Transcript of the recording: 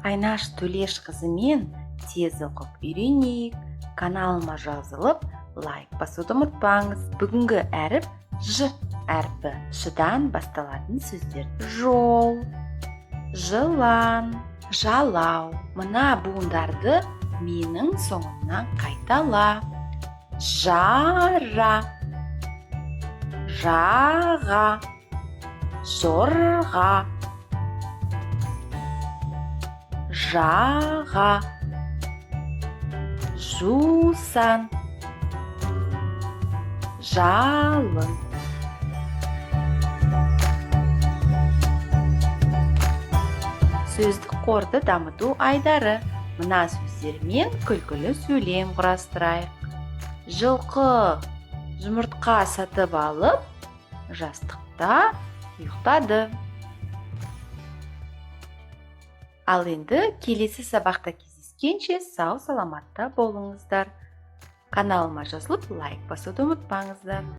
Айнаш Төлеш қызымен тез оқып үйренейік. Каналыма жазылып, лайк басуды ұмытпаңыз. Бүгінгі әріп Ж әрпі. Шыдан басталатын сөздер. Жол, жылан, жалау. Мына буындарды менің соңымнан қайтала. Жара, жаға, жорға, жаға, жусан, жалын. Сөздік қорды дамыту айдары. Мына сөздермен күлкілі сөйлем құрастырайық. Жылқы жұмыртқа сатып алып, жастықта ұйықтады. Ал енді келесі сабақта кездескенше сау саламатта болыңыздар. Каналыма жазылып, лайк басуды ұмытпаңыздар.